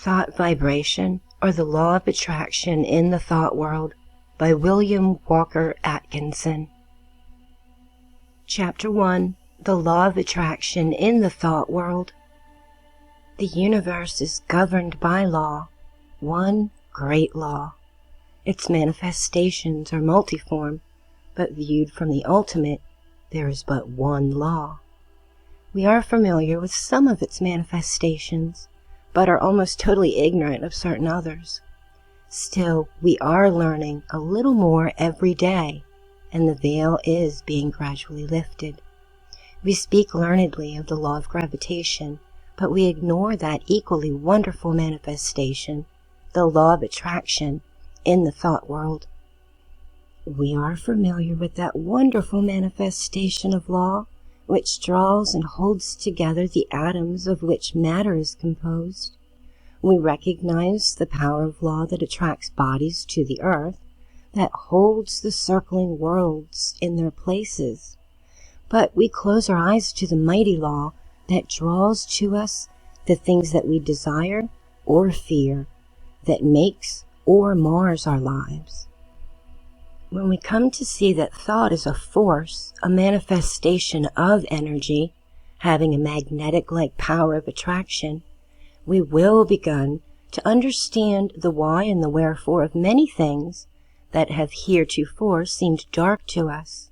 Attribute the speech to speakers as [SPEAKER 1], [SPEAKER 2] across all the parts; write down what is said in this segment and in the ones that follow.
[SPEAKER 1] Thought Vibration, or the Law of Attraction in the Thought World, by William Walker Atkinson. Chapter 1. The Law of Attraction in the Thought World. The universe is governed by law, one great law. Its manifestations are multiform, but viewed from the ultimate, there is but one law. We are familiar with some of its manifestations, but are almost totally ignorant of certain others. Still, we are learning a little more every day, and the veil is being gradually lifted. We speak learnedly of the law of gravitation, but we ignore that equally wonderful manifestation, the law of attraction, in the thought world. We are familiar with that wonderful manifestation of law, which draws and holds together the atoms of which matter is composed. We recognize the power of law that attracts bodies to the earth, that holds the circling worlds in their places. But we close our eyes to the mighty law that draws to us the things that we desire or fear, that makes or mars our lives. When we come to see that thought is a force, a manifestation of energy, having a magnetic-like power of attraction, we will begin to understand the why and the wherefore of many things that have heretofore seemed dark to us.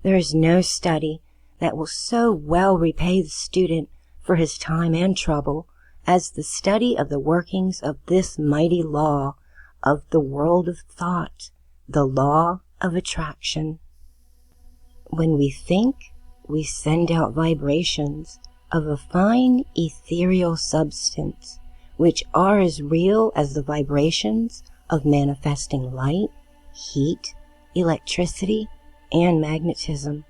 [SPEAKER 1] There is no study that will so well repay the student for his time and trouble as the study of the workings of this mighty law of the world of thought, the law of attraction. When we think, we send out vibrations of a fine ethereal substance, which are as real as the vibrations of manifesting light, heat, electricity, and magnetism.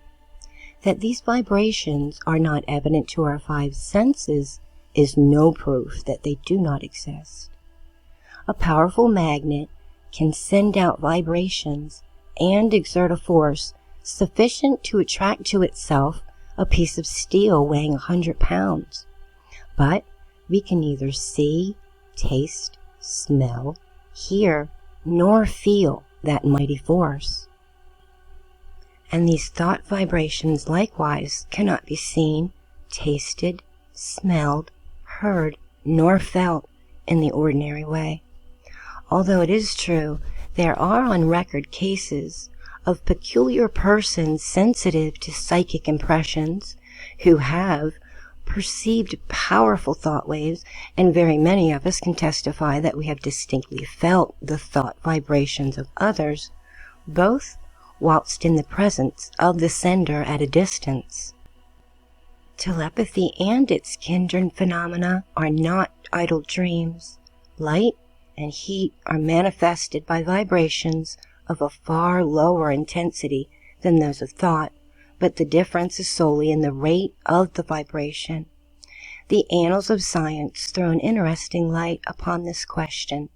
[SPEAKER 1] That these vibrations are not evident to our five senses is no proof that they do not exist. A powerful magnet can send out vibrations and exert a force sufficient to attract to itself a piece of steel weighing 100 pounds. But we can neither see, taste, smell, hear, nor feel that mighty force. And these thought vibrations likewise cannot be seen, tasted, smelled, heard, nor felt in the ordinary way. Although it is true, there are on record cases of peculiar persons sensitive to psychic impressions who have perceived powerful thought waves, and very many of us can testify that we have distinctly felt the thought vibrations of others, both whilst in the presence of the sender at a distance. Telepathy and its kindred phenomena are not idle dreams. Light and heat are manifested by vibrations of a far lower intensity than those of thought, but the difference is solely in the rate of the vibration. The annals of science throw an interesting light upon this question.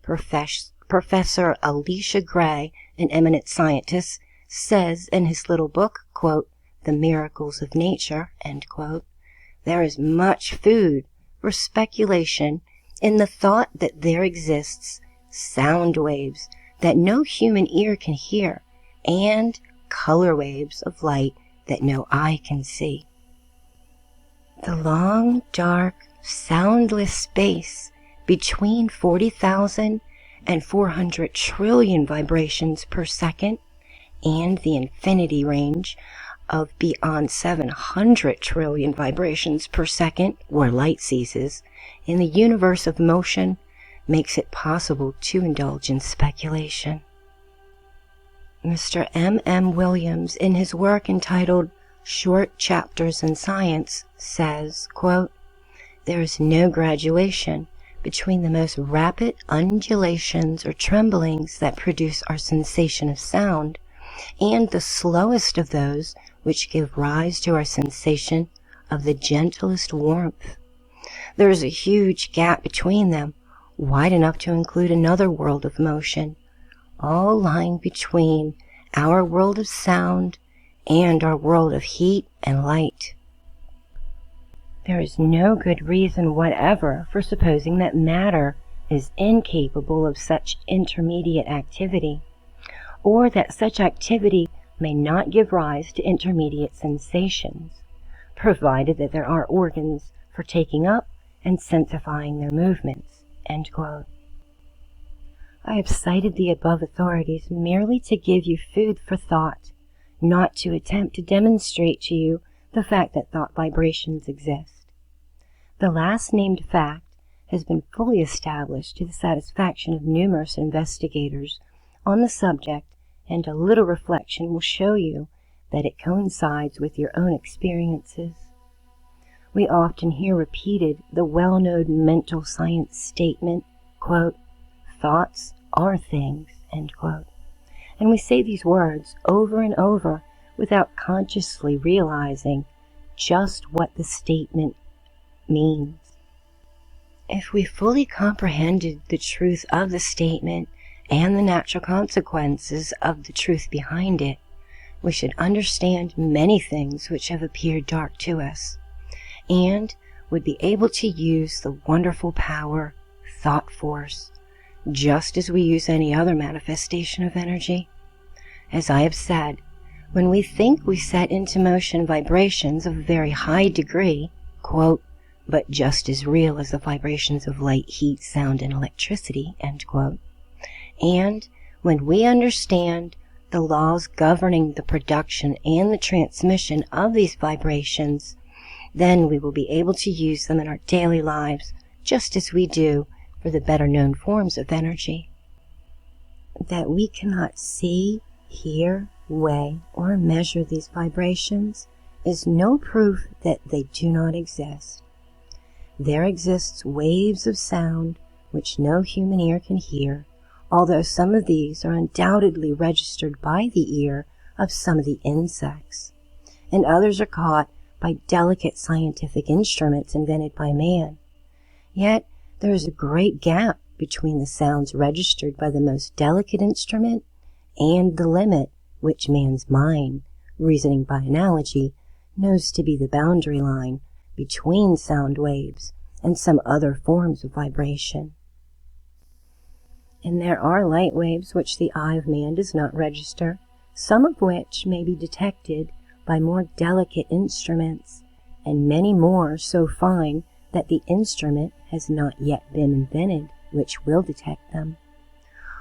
[SPEAKER 1] Professor Elisha Gray, an eminent scientist, says in his little book, quote, "The Miracles of Nature," end quote, there is much food for speculation in the thought that there exists sound waves that no human ear can hear, and color waves of light that no eye can see. The long, dark, soundless space between 40,000 and 400 trillion vibrations per second, and the infinity range of beyond 700 trillion vibrations per second, where light ceases, in the universe of motion, makes it possible to indulge in speculation. Mr. M. Williams, in his work entitled Short Chapters in Science, says, quote, "There is no graduation between the most rapid undulations or tremblings that produce our sensation of sound, and the slowest of those which give rise to our sensation of the gentlest warmth. There is a huge gap between them, wide enough to include another world of motion, all lying between our world of sound and our world of heat and light." There is no good reason whatever for supposing that matter is incapable of such intermediate activity, or that such activity may not give rise to intermediate sensations, provided that there are organs for taking up and sensifying their movements." End quote. I have cited the above authorities merely to give you food for thought, not to attempt to demonstrate to you the fact that thought vibrations exist. The last named fact has been fully established to the satisfaction of numerous investigators on the subject, and a little reflection will show you that it coincides with your own experiences. We often hear repeated the well-known mental science statement, quote, "Thoughts are things," end quote. And we say these words over and over without consciously realizing just what the statement means. If we fully comprehended the truth of the statement and the natural consequences of the truth behind it, we should understand many things which have appeared dark to us, and would be able to use the wonderful power, thought force, just as we use any other manifestation of energy. As I have said, when we think we set into motion vibrations of a very high degree, quote, "but just as real as the vibrations of light, heat, sound, and electricity," end quote, and when we understand the laws governing the production and the transmission of these vibrations, then we will be able to use them in our daily lives just as we do for the better known forms of energy. That we cannot see, hear, weigh, or measure these vibrations is no proof that they do not exist. There exists waves of sound which no human ear can hear, although some of these are undoubtedly registered by the ear of some of the insects, and others are caught by delicate scientific instruments invented by man. Yet there is a great gap between the sounds registered by the most delicate instrument and the limit which man's mind, reasoning by analogy, knows to be the boundary line between sound waves and some other forms of vibration. And there are light waves which the eye of man does not register, some of which may be detected by more delicate instruments, and many more so fine that the instrument has not yet been invented which will detect them.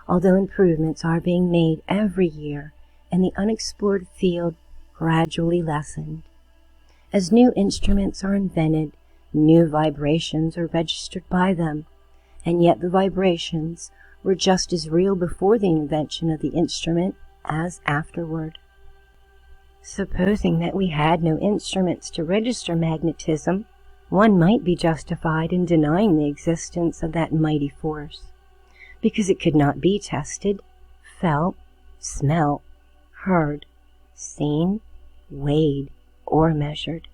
[SPEAKER 1] Although improvements are being made every year, and the unexplored field gradually lessened. As new instruments are invented, new vibrations are registered by them, and yet the vibrations were just as real before the invention of the instrument as afterward. Supposing that we had no instruments to register magnetism, one might be justified in denying the existence of that mighty force, because it could not be tested, felt, smelt, heard, seen, weighed, or measured.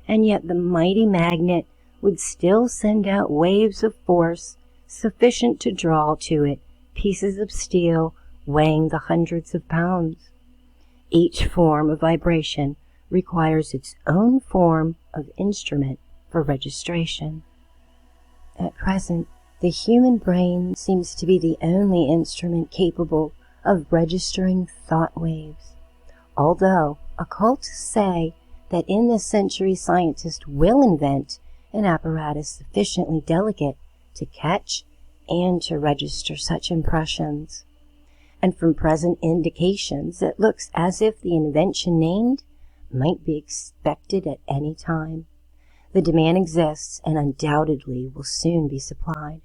[SPEAKER 1] And yet the mighty magnet would still send out waves of force sufficient to draw to it pieces of steel weighing the hundreds of pounds. Each form of vibration requires its own form of instrument for registration. At present, the human brain seems to be the only instrument capable of registering thought waves, although occultists say that in this century scientists will invent an apparatus sufficiently delicate to catch and to register such impressions. And from present indications, it looks as if the invention named might be expected at any time. The demand exists and undoubtedly will soon be supplied.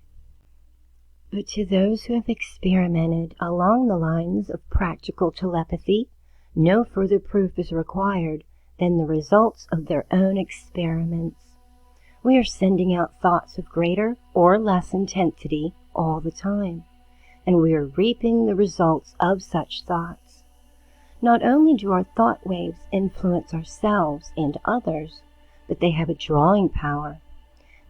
[SPEAKER 1] But to those who have experimented along the lines of practical telepathy, no further proof is required than the results of their own experiments. We are sending out thoughts of greater or less intensity all the time, and we are reaping the results of such thoughts. Not only do our thought waves influence ourselves and others, but they have a drawing power.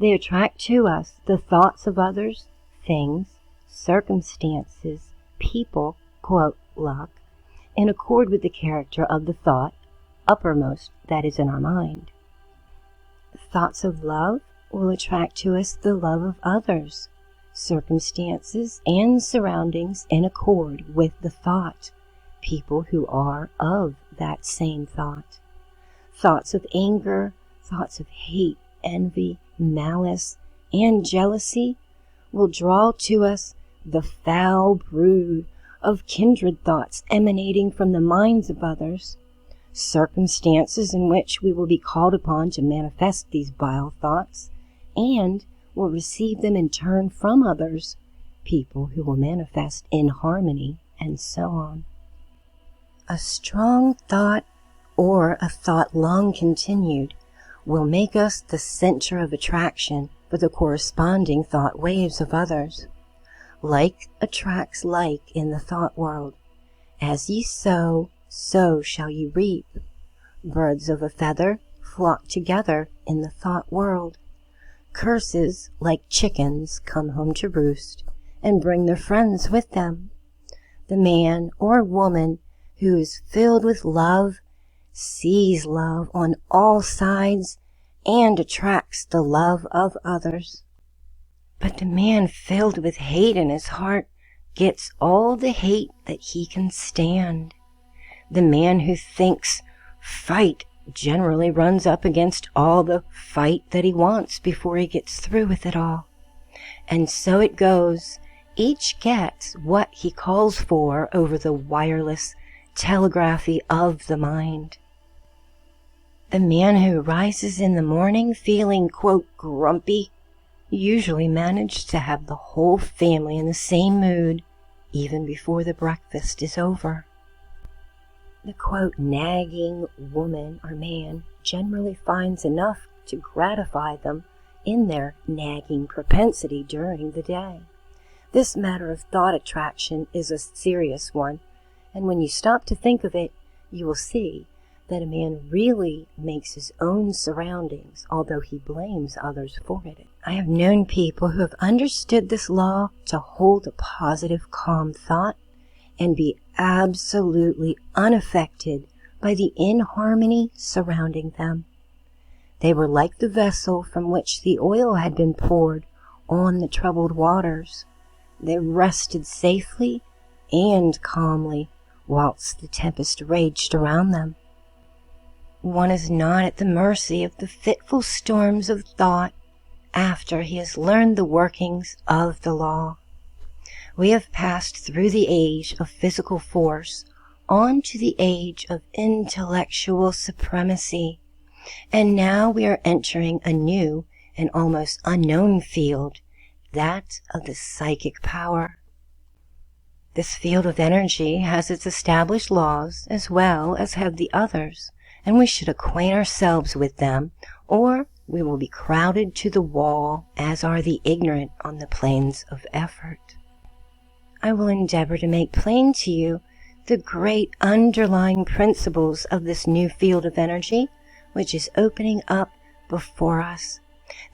[SPEAKER 1] They attract to us the thoughts of others, things, circumstances, people, quote, luck, in accord with the character of the thought uppermost that is in our mind. Thoughts of love will attract to us the love of others, circumstances and surroundings in accord with the thought, people who are of that same thought. Thoughts of anger, thoughts of hate, envy, malice, and jealousy will draw to us the foul brood of kindred thoughts emanating from the minds of others, circumstances in which we will be called upon to manifest these vile thoughts, and will receive them in turn from others, people who will manifest in harmony, and so on. A strong thought, or a thought long continued, will make us the center of attraction for the corresponding thought waves of others. Like attracts like in the thought world. As ye sow, so shall ye reap. Birds of a feather flock together in the thought world. Curses, like chickens, come home to roost, and bring their friends with them. The man or woman who is filled with love sees love on all sides and attracts the love of others. But the man filled with hate in his heart gets all the hate that he can stand. The man who thinks fight generally runs up against all the fight that he wants before he gets through with it all. And so it goes. Each gets what he calls for over the wireless telegraphy of the mind. The man who rises in the morning feeling, quote, grumpy, usually manages to have the whole family in the same mood even before the breakfast is over. The, quote, nagging woman or man generally finds enough to gratify them in their nagging propensity during the day. This matter of thought attraction is a serious one, and when you stop to think of it, you will see that a man really makes his own surroundings, although he blames others for it. I have known people who have understood this law to hold a positive, calm thought and be absolutely unaffected by the inharmony surrounding them. They were like the vessel from which the oil had been poured on the troubled waters. They rested safely and calmly whilst the tempest raged around them. One is not at the mercy of the fitful storms of thought after he has learned the workings of the law. We have passed through the age of physical force on to the age of intellectual supremacy, and now we are entering a new and almost unknown field, that of the psychic power. This field of energy has its established laws as well as have the others, and we should acquaint ourselves with them, or we will be crowded to the wall, as are the ignorant on the plains of effort. I will endeavor to make plain to you the great underlying principles of this new field of energy, which is opening up before us,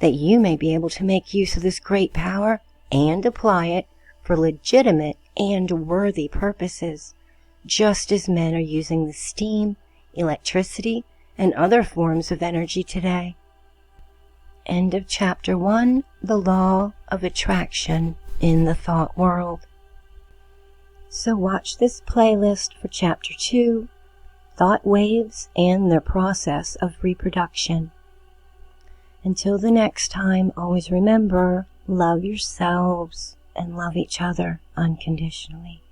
[SPEAKER 1] that you may be able to make use of this great power and apply it for legitimate and worthy purposes, just as men are using the steam, electricity, and other forms of energy today. End of Chapter 1, The Law of Attraction in the Thought World. So watch this playlist for Chapter 2, Thought Waves and Their Process of Reproduction. Until the next time, always remember, love yourselves and love each other unconditionally.